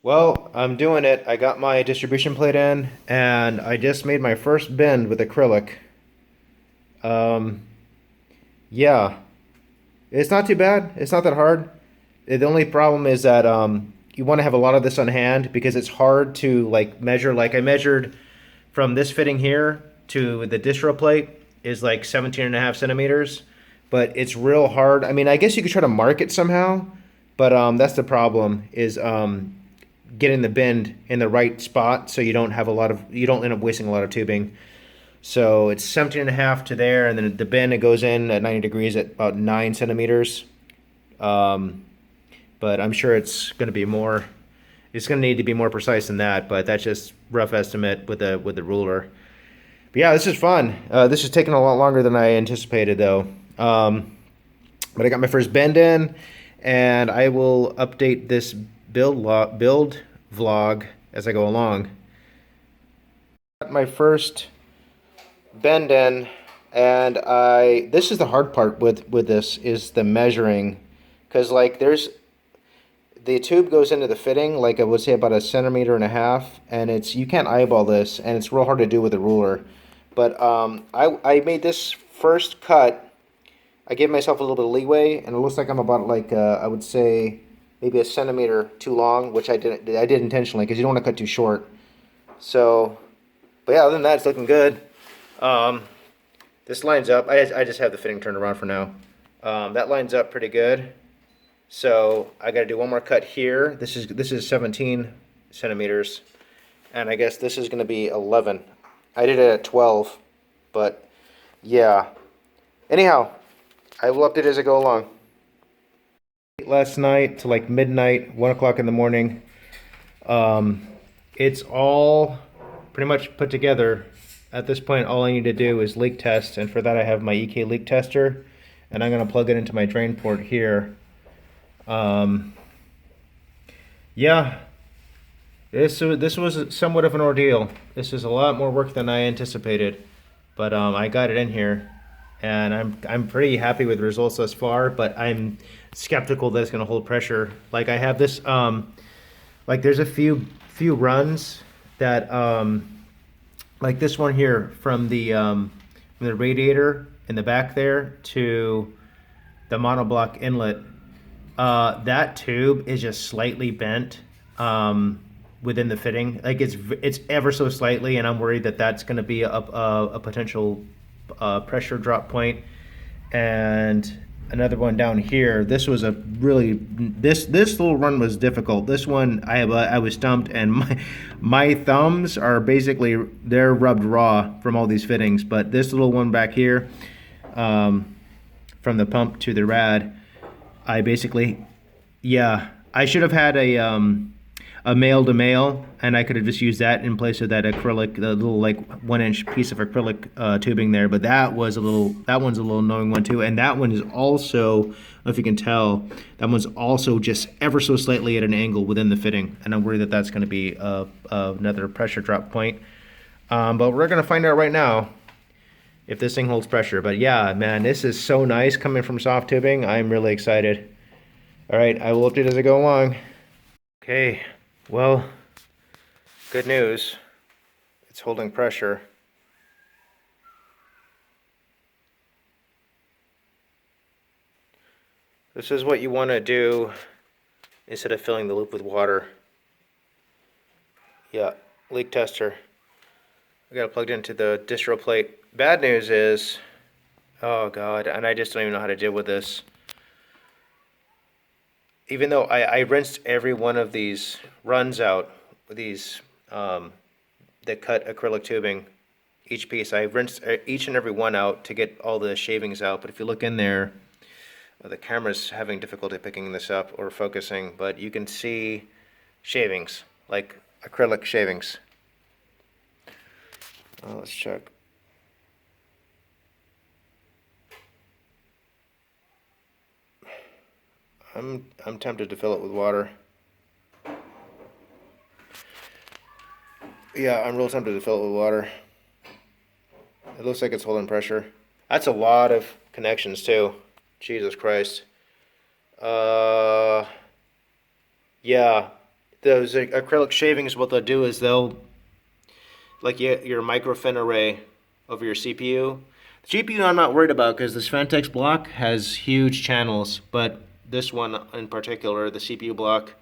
Well, I'm doing it. I got my distribution plate in, and I just made my first bend with acrylic. Um, yeah, it's not too bad. It's not that hard. The only problem is that you want to have a lot of this on hand because it's hard to like measure. Like I measured from this fitting here to the distro plate is like 17 and a half centimeters, but it's real hard. I mean, I guess you could try to mark it somehow, but that's the problem is getting the bend in the right spot so you don't end up wasting a lot of tubing. So it's 17 and a half to there, and then the bend it goes in at 90 degrees at about 9 centimeters. Um, but I'm sure it's going to be more. It's going to need to be more precise than that, but that's just rough estimate with the ruler. But yeah, this is fun. This is taking a lot longer than I anticipated, though. But I got my first bend in, and I will update this build vlog as I go along. Got my first bend in, and I this is the hard part with this is the measuring, because like there's the tube goes into the fitting like I would say about a centimeter and a half, and it's you can't eyeball this, and it's real hard to do with a ruler. But I made this first cut. I gave myself a little bit of leeway, and it looks like I'm about like I would say maybe a centimeter too long, which I did intentionally because you don't want to cut too short. So, but yeah, other than that, it's looking good. Um, this lines up. I just have the fitting turned around for now. That lines up pretty good. So I got to do one more cut here. This is 17 centimeters, and I guess this is going to be 11. I did it at 12, but yeah. Anyhow, I will update as I go along. Last night to like midnight, 1 o'clock in the morning. Um, it's all pretty much put together. At this point, all I need to do is leak test, and for that I have my EK leak tester, and I'm going to plug it into my drain port here. Um, yeah, this was somewhat of an ordeal. This is a lot more work than I anticipated, but I got it in here, and I'm pretty happy with the results thus far. But I'm skeptical that it's going to hold pressure. Like I have this, like there's a few runs that like this one here from the radiator in the back there to the monoblock inlet. That tube is just slightly bent within the fitting. Like it's ever so slightly, and I'm worried that that's going to be a potential pressure drop point. And another one down here. This was a really this little run was difficult. This one I was stumped, and my thumbs are basically they're rubbed raw from all these fittings. But this little one back here, from the pump to the rad. I basically, yeah, I should have had a male to male, and I could have just used that in place of that acrylic, the little like 1 inch piece of acrylic tubing there. But that one's a little annoying one too, and that one is also, I don't know if you can tell, that one's also just ever so slightly at an angle within the fitting, and I'm worried that that's going to be another pressure drop point. But we're going to find out right now if this thing holds pressure. But yeah, man, this is so nice coming from soft tubing. I'm really excited. All right, I will update as I go along. Okay, well, good news. It's holding pressure. This is what you want to do instead of filling the loop with water. Yeah, leak tester. I got it plugged into the distro plate. Bad news is, oh God, and I just don't even know how to deal with this. Even though I rinsed every one of these runs out, these that cut acrylic tubing, each piece, I rinsed each and every one out to get all the shavings out. But if you look in there, the camera's having difficulty picking this up or focusing, but you can see shavings, like acrylic shavings. Let's check. I'm tempted to fill it with water. Yeah, I'm real tempted to fill it with water. It looks like it's holding pressure. That's a lot of connections too. Jesus Christ. Yeah, those acrylic shavings, what they'll do is they'll, like your microfin array over your CPU. The GPU I'm not worried about because this Fantex block has huge channels, but this one in particular, the CPU block,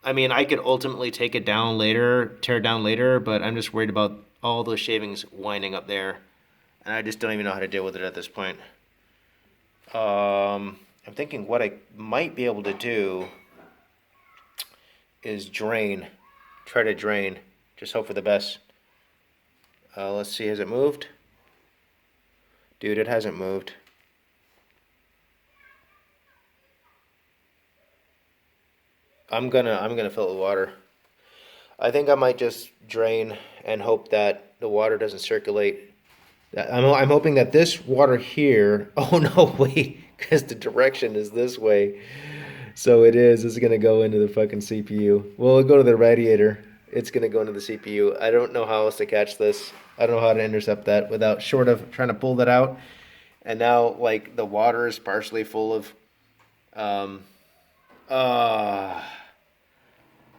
I mean, I could ultimately take it down later, tear it down later, but I'm just worried about all those shavings winding up there. And I just don't even know how to deal with it at this point. I'm thinking what I might be able to do is drain. Try to drain. Just hope for the best. Let's see, has it moved? Dude, it hasn't moved. I'm gonna fill it with water. I think I might just drain and hope that the water doesn't circulate. I'm hoping that this water here. Oh no, wait, because the direction is this way. So it is. This is gonna go into the fucking CPU. Well, it'll go to the radiator. It's gonna go into the CPU. I don't know how else to catch this. I don't know how to intercept that without short of trying to pull that out. And now, like, the water is partially full of.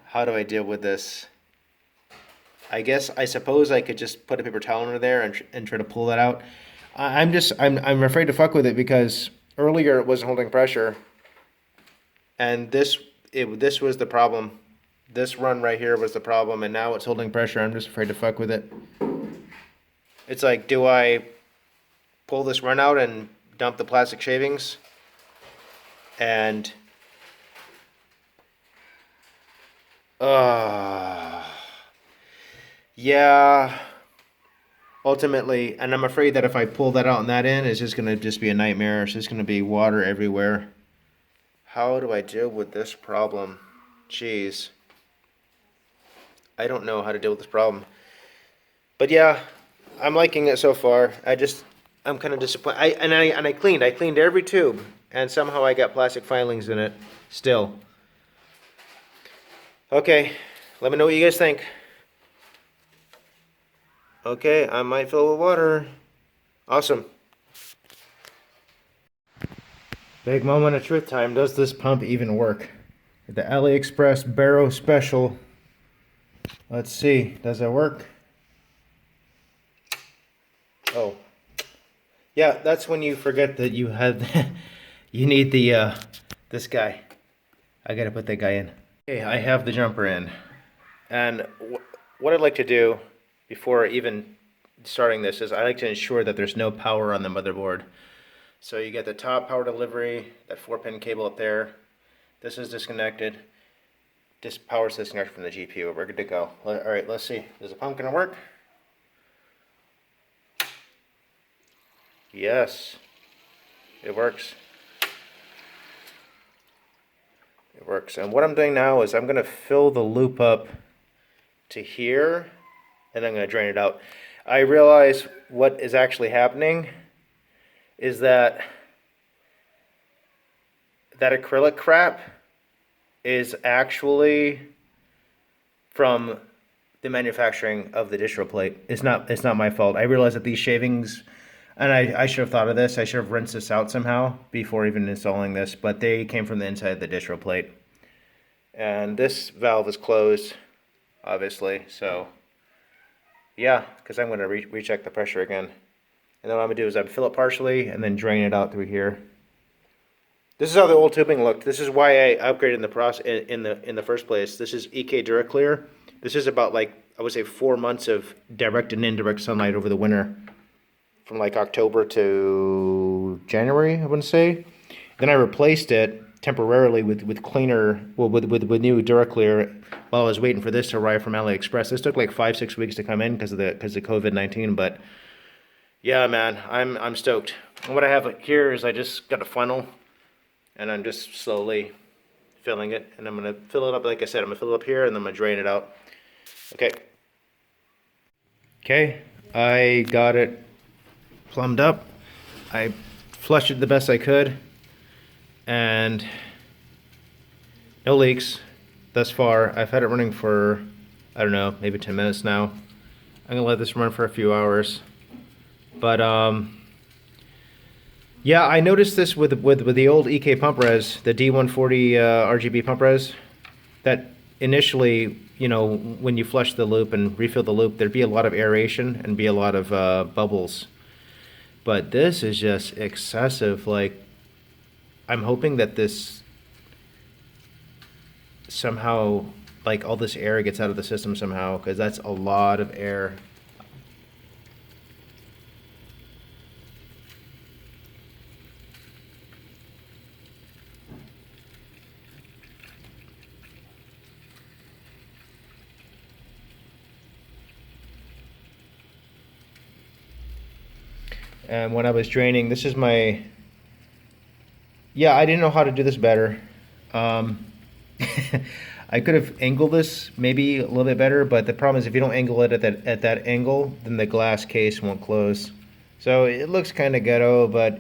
How do I deal with this? I suppose I could just put a paper towel under there and try to pull that out. I'm afraid to fuck with it because earlier it wasn't holding pressure, and this was the problem. This run right here was the problem, and now it's holding pressure. I'm just afraid to fuck with it. It's like, do I pull this run out and dump the plastic shavings? And yeah, ultimately, and I'm afraid that if I pull that out on that end, it's just gonna be a nightmare. It's just gonna be water everywhere. How do I deal with this problem? Jeez, I don't know how to deal with this problem. But yeah, I'm liking it so far. I'm kind of disappointed. I cleaned every tube, and somehow I got plastic filings in it still. Okay, let me know what you guys think. Okay, I might fill it with water. Awesome. Big moment of truth time. Does this pump even work? The AliExpress Barrow Special. Let's see, does it work? Oh. Yeah, that's when you forget that you have, you need the, this guy. I gotta put that guy in. Okay, I have the jumper in. And what I'd like to do before even starting this is I like to ensure that there's no power on the motherboard. So you get the top power delivery, that 4-pin cable up there. This is disconnected. This power is disconnected from the GPU. We're good to go. Alright, let's see. Is the pump gonna work? Yes. It works. It works. And what I'm doing now is I'm going to fill the loop up to here, and I'm going to drain it out. I realize what is actually happening is that acrylic crap is actually from the manufacturing of the distro plate. It's not my fault. I realize that these shavings, and I should have thought of this. I should have rinsed this out somehow before even installing this, but they came from the inside of the distro plate. And this valve is closed, obviously, so yeah, because I'm going to recheck the pressure again. And then what I'm going to do is I'm fill it partially and then drain it out through here. This is how the old tubing looked. This is why I upgraded in the process in the first place. This is EK DuraClear. This is about, like, I would say 4 months of direct and indirect sunlight over the winter. From like October to January, I wouldn't say. Then I replaced it temporarily with cleaner, well, with new DuraClear while I was waiting for this to arrive from AliExpress. This took like 5-6 weeks to come in because of COVID-19. But yeah, man, I'm stoked. And what I have here is I just got a funnel, and I'm just slowly filling it, and I'm gonna fill it up. Like I said, I'm gonna fill it up here, and then I'm gonna drain it out. Okay, I got it plumbed up. I flushed it the best I could, and no leaks thus far. I've had it running for, I don't know, maybe 10 minutes now. I'm gonna let this run for a few hours. But yeah, I noticed this with the old EK pump res, the D140 RGB pump res, that initially, you know, when you flush the loop and refill the loop, there'd be a lot of aeration and be a lot of bubbles. But this is just excessive. Like, I'm hoping that this somehow, like, all this air gets out of the system somehow, because that's a lot of air. And when I was draining, this is my, yeah, I didn't know how to do this better. I could have angled this maybe a little bit better, but the problem is if you don't angle it at that angle, then the glass case won't close. So it looks kind of ghetto, but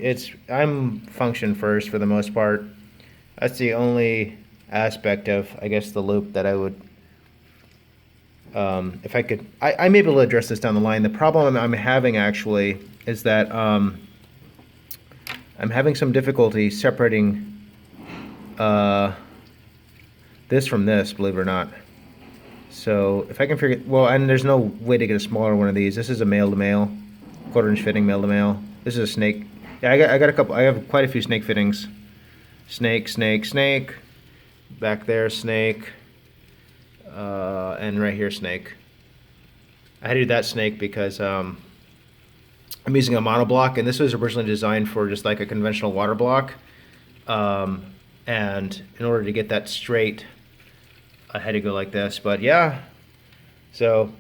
I'm function first for the most part. That's the only aspect of, I guess, the loop that I would, if I could, I may be able to address this down the line. The problem I'm having actually is that I'm having some difficulty separating this from this, believe it or not. So if I can figure, well, and there's no way to get a smaller one of these. This is a male-to-male, quarter-inch fitting male-to-male. This is a snake. Yeah, I got a couple. I have quite a few snake fittings. Snake, snake, snake. Back there, snake. And right here, snake. I had to do that snake because I'm using a monoblock, and this was originally designed for just like a conventional water block. And in order to get that straight, I had to go like this. But yeah, so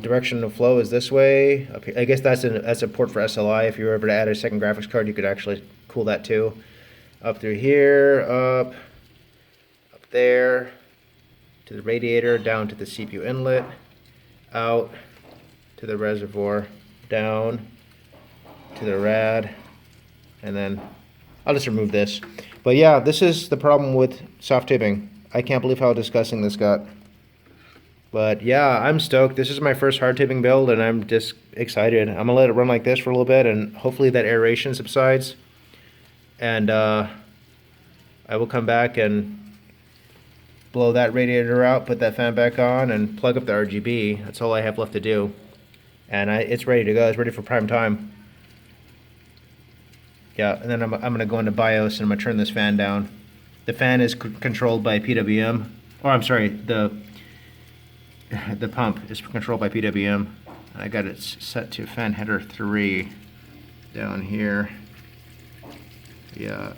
direction of flow is this way. Okay, I guess that's a port for SLI. If you were ever to add a second graphics card, you could actually cool that too. Up through here, up there, to the radiator, down to the CPU inlet, out to the reservoir, down to the rad, and then I'll just remove this. But yeah, this is the problem with soft tipping. I can't believe how disgusting this got. But yeah, I'm stoked. This is my first hard tipping build, and I'm just excited. I'm gonna let it run like this for a little bit, and hopefully that aeration subsides. And I will come back and blow that radiator out, put that fan back on, and plug up the RGB. That's all I have left to do. And it's ready to go. It's ready for prime time. Yeah, and then I'm going to go into BIOS and I'm going to turn this fan down. The fan is controlled by PWM. Or I'm sorry, the pump is controlled by PWM. I got it set to fan header 3 down here. Yeah,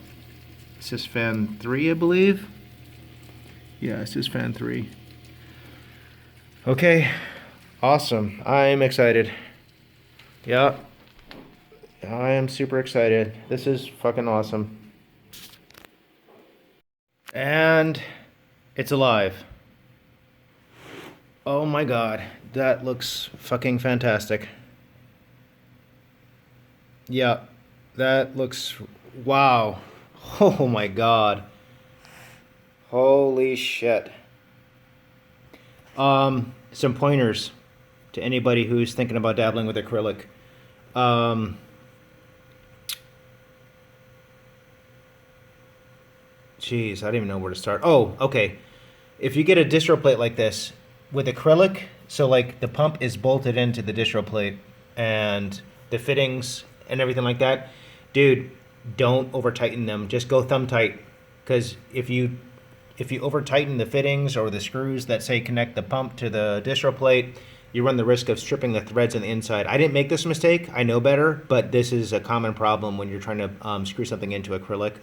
this is fan 3, I believe. Yeah, this is fan 3. Okay, awesome. I'm excited. Yeah. I am super excited. This is fucking awesome. And it's alive. Oh my god, that looks fucking fantastic. Yeah, that looks, wow. Oh my god. Holy shit. Some pointers to anybody who's thinking about dabbling with acrylic. Jeez, I don't even know where to start. Oh, okay. If you get a distro plate like this with acrylic, so like the pump is bolted into the distro plate and the fittings and everything like that, dude, don't over tighten them. Just go thumb tight, because if you over tighten the fittings or the screws that say connect the pump to the distro plate, you run the risk of stripping the threads on the inside. I didn't make this mistake. I know better, but this is a common problem when you're trying to screw something into acrylic.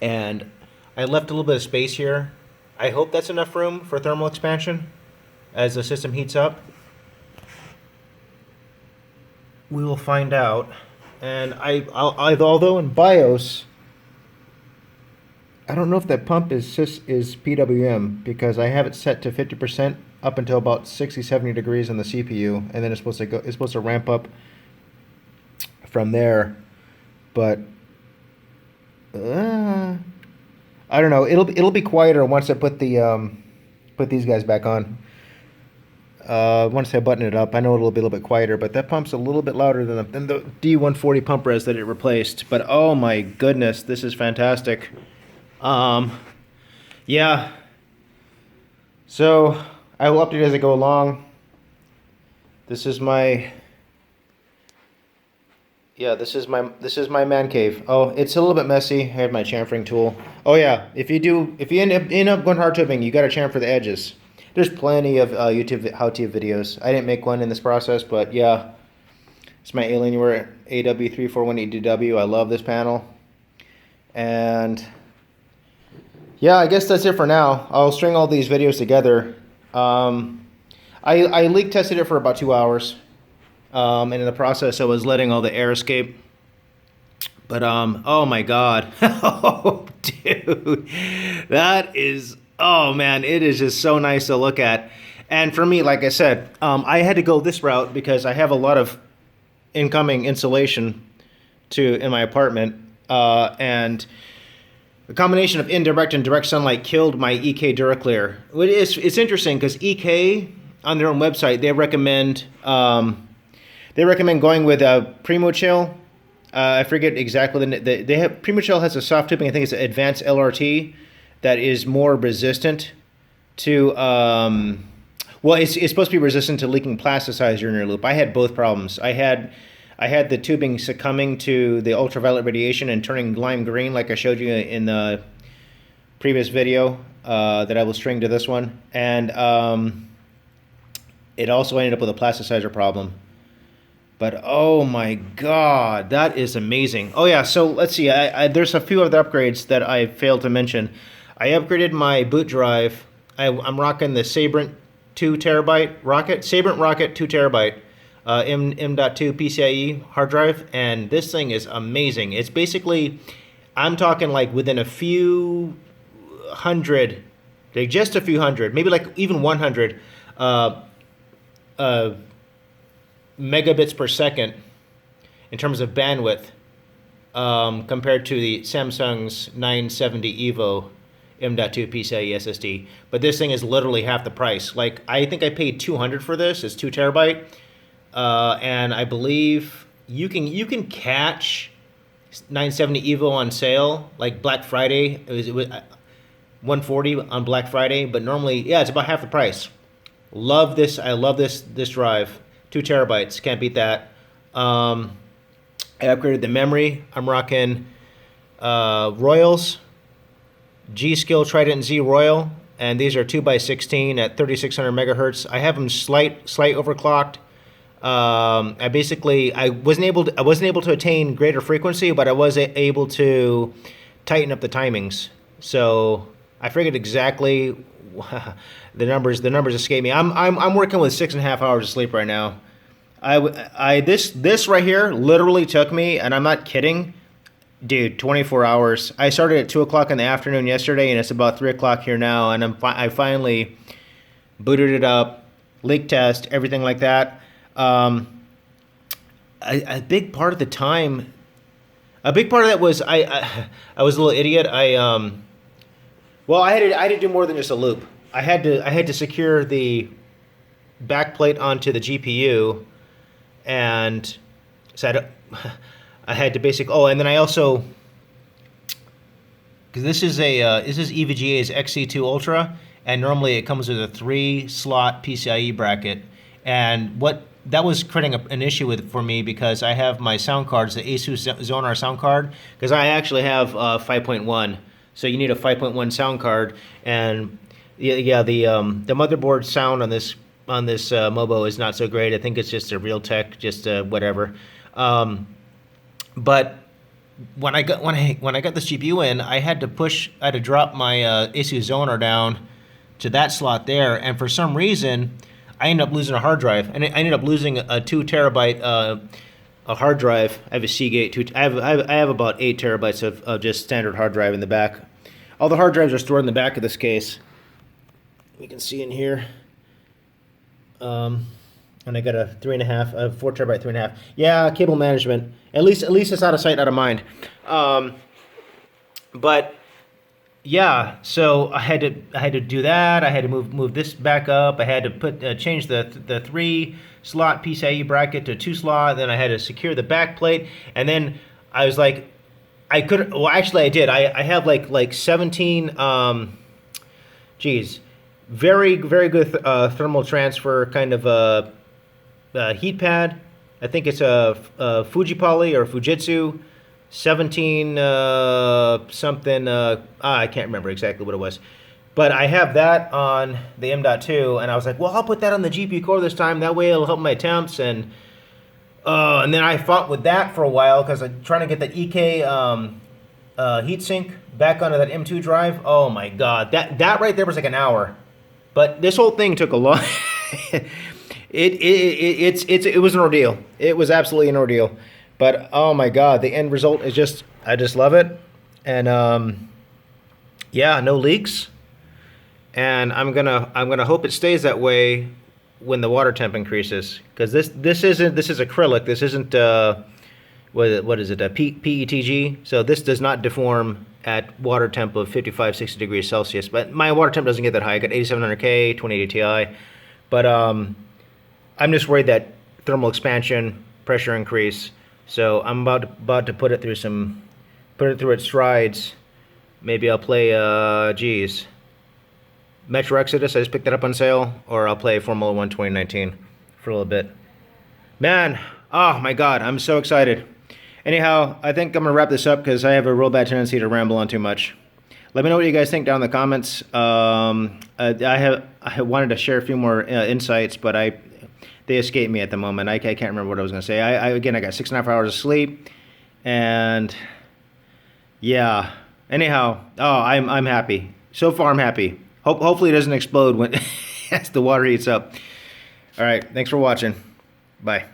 And I left a little bit of space here. I hope that's enough room for thermal expansion as the system heats up. We will find out. And although in BIOS, I don't know if that pump is PWM, because I have it set to 50% up until about 60-70 degrees on the CPU, and then it's supposed to ramp up from there. But I don't know. It'll be quieter once I put these guys back on. Once I button it up, I know it'll be a little bit quieter. But that pump's a little bit louder than the D140 pump res that it replaced. But oh my goodness, this is fantastic. Yeah. So I will update as I go along. This is my this is my man cave. Oh, it's a little bit messy. I have my chamfering tool. Oh yeah, if you end up going hard tubing, you got to chamfer the edges. There's plenty of YouTube how-to videos. I didn't make one in this process, but yeah, it's my Alienware AW3418DW. I love this panel, and yeah, I guess that's it for now. I'll string all these videos together. I leak tested it for about 2 hours. And in the process, I was letting all the air escape. But, oh my God. Oh, dude. That is, oh man, it is just so nice to look at. And for me, like I said, I had to go this route because I have a lot of incoming insulation in my apartment. And the combination of indirect and direct sunlight killed my EK DuraClear. It's interesting because EK, on their own website, they recommend going with a Primo Chill. I forget exactly they have Primo Chill has a soft tubing. I think it's an advanced LRT that is more resistant to well, it's supposed to be resistant to leaking plasticizer in your loop. I had both problems. I had the tubing succumbing to the ultraviolet radiation and turning lime green, like I showed you in the previous video that I will string to this one, and it also ended up with a plasticizer problem. But oh my God, that is amazing. Oh yeah, so let's see. There's a few other upgrades that I failed to mention. I upgraded my boot drive. I'm rocking the Sabrent 2 terabyte rocket, Sabrent Rocket 2 terabyte M.2 PCIe hard drive, and this thing is amazing. It's basically, I'm talking like within a few hundred, like just a few hundred, maybe like even 100 megabits per second in terms of bandwidth compared to the Samsung's 970 EVO M.2 PCIe SSD. But this thing is literally half the price. Like, I think I paid $200 for this. It's 2 terabyte. And I believe you can catch 970 EVO on sale, like Black Friday. It was $140 on Black Friday, but normally, yeah, it's about half the price. Love this. I love this drive. 2 terabytes. Can't beat that. I upgraded the memory. I'm rocking Royals, G-Skill Trident Z Royal, and these are 2x16 at 3600 megahertz. I have them slight overclocked. I wasn't able to attain greater frequency, but I was able to tighten up the timings. So I figured exactly the numbers escape me. I'm working with 6.5 hours of sleep right now. This right here literally took me, and I'm not kidding, dude, 24 hours. I started at 2 o'clock in the afternoon yesterday, and it's about 3 o'clock here now, and I finally booted it up, leak test, everything like that. A big part of the time, a big part of that was I was a little idiot. Well, I had to do more than just a loop. I had to secure the back plate onto the GPU, and so I had to and then I also, because this is EVGA's XC2 Ultra, and normally it comes with a 3-slot PCIe bracket, and that was creating an issue for me because I have my sound cards, the Asus Zonar sound card, because I actually have 5.1, so you need a 5.1 sound card, and yeah, the motherboard sound on this Mobo is not so great. I think it's just a Realtek, just whatever. But when I got this GPU in, I had to drop my Asus Zonar down to that slot there, and for some reason, I ended up losing a hard drive, and I ended up losing a 2 terabyte a hard drive. I have a Seagate. I have about 8 terabytes of just standard hard drive in the back. All the hard drives are stored in the back of this case. You can see in here. And I got a 4 terabyte 3.5. Yeah, cable management. At least it's out of sight, out of mind. But yeah, so I had to do that. I had to move this back up. I had to change the 3-slot PCIe bracket to 2-slot. Then I had to secure the back plate, and then I was like, I couldn't. Well, actually, I did. I have like 17 geez, very good thermal transfer kind of heat pad. I think it's a Fuji Poly or Fujitsu 17 something. I can't remember exactly what it was. But I have that on the M.2, and I was like, well, I'll put that on the GPU core this time. That way it'll help my temps. And then I fought with that for a while because I'm trying to get that EK heatsink back onto that M2 drive. Oh my God, that right there was like an hour. But this whole thing took a long. It was an ordeal. It was absolutely an ordeal. But oh my God, the end result is just, I just love it. And yeah, no leaks. And I'm gonna hope it stays that way when the water temp increases, because this is acrylic. This isn't what is it, a PETG? So this does not deform at water temp of 55, 60 degrees Celsius. But my water temp doesn't get that high. I got 8700K, 2080 Ti. But I'm just worried that thermal expansion, pressure increase. So I'm about to put it through its strides. Maybe I'll play geez, Metro Exodus. I just picked that up on sale, or I'll play Formula 1 2019 for a little bit. Man, oh my God, I'm so excited. Anyhow, I think I'm gonna wrap this up because I have a real bad tendency to ramble on too much. Let me know what you guys think down in the comments. I wanted to share a few more insights, but they escape me at the moment. I can't remember what I was gonna say. I got 6.5 hours of sleep, and yeah. Anyhow, I'm happy. So far, I'm happy. Hopefully it doesn't explode when as the water heats up. All right, thanks for watching. Bye.